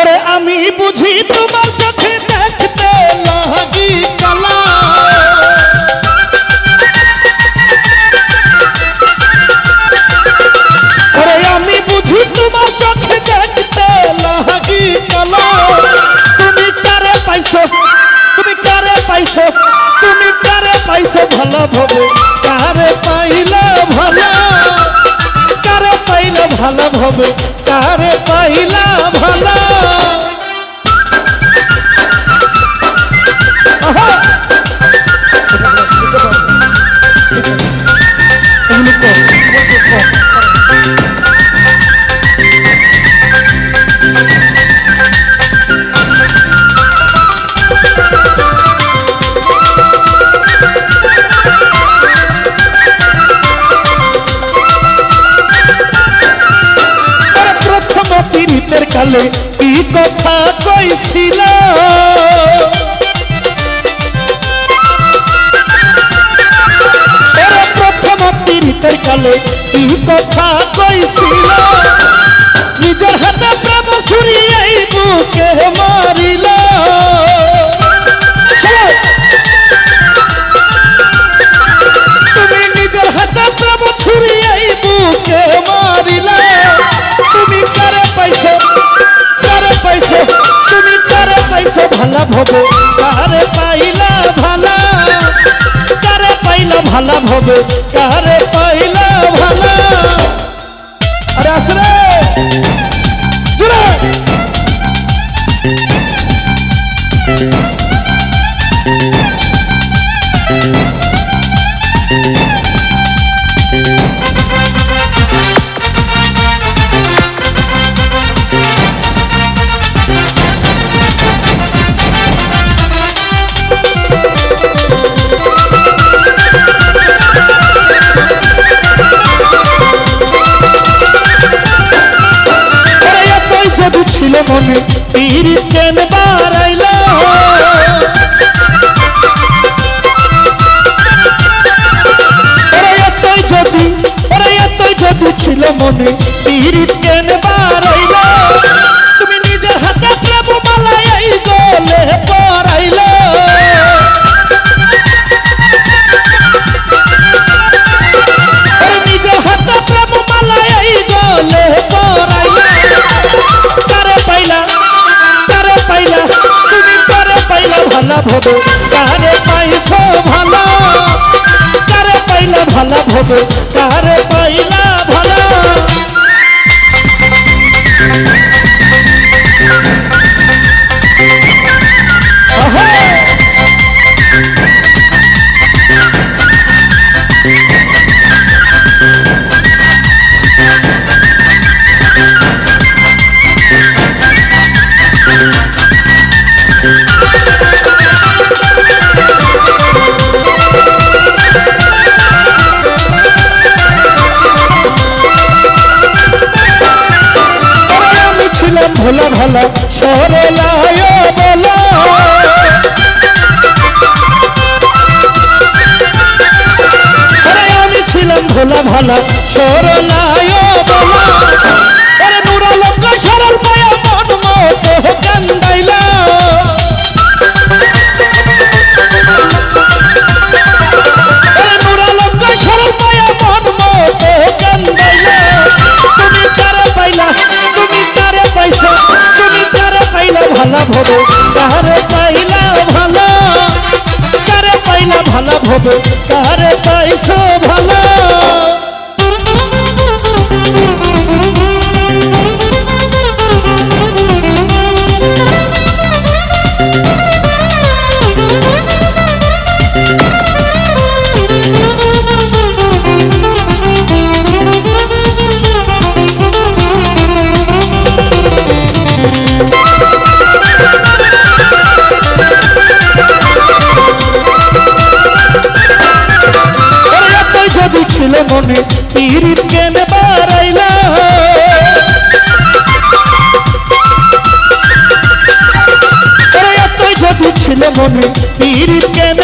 ওরে আমি বুঝি তোমার চোখে দেখতে লাগি কালা ওরে আমি বুঝি তোমার চোখে দেখতে লাগি কালা তুমি কারে পাইছো তুমি কারে পাইছো তুমি কারে পাইছো ভালো ভাবে কারে পাইলে ভালো কারে পাইলে ভালো ভাবে কারে পাইলা ভালো পীড়িতের কালে কি কথা কইছিল প্রথম পীড়িতের কালে কি কথা কইছিল নিজের হাতে প্রেম ছুরিয়াই বুকে মারিল তুমি নিজের হাতে প্রেম ছুরিয়াই বুকে মারিল তুমি কারে পাইছো তুমি কারে পাইছো ভালা ভবে কারে পাইলা ভালা কারে পাইলা ভালা ভবে কারে পাইলা ভালা আরে আসরে জুরে ছিল মনে পীড়িত কেন বাড়াইল এতই যদি ছিল মনে পীড়িত কেন বাড়াইল তুমি নিজের হাতে প্রেম মালাই এই গলে পরাইল নিজের হাতে প্রেম মালাই এই গলে পরাইল ভালা ভবে কারে পাইছো ভালা কারে পাইলা ভালা ভবে কারে পাইলা ভালা ভোলা ভালা সরলায় বলা আমি ছিলাম ভোলা ভালা সরলায় বলা নুরা লোক সরল পায়া মন মতো কান্দাইলা নুরা লোক সরল পায়া মন মতো কান্দাইলা তুমি কারে পাইলা তুমি কারে পাইছো তুমি কারে পাইলা ভালা ভবে কারে পাইলা ভালা কারে পাইলা ভালা ভবে কারে পাইছো ভালা ছিল মনে পীড়িত কেন বাড়াইলা এতই যদি ছিল মনে পীড়িত কেন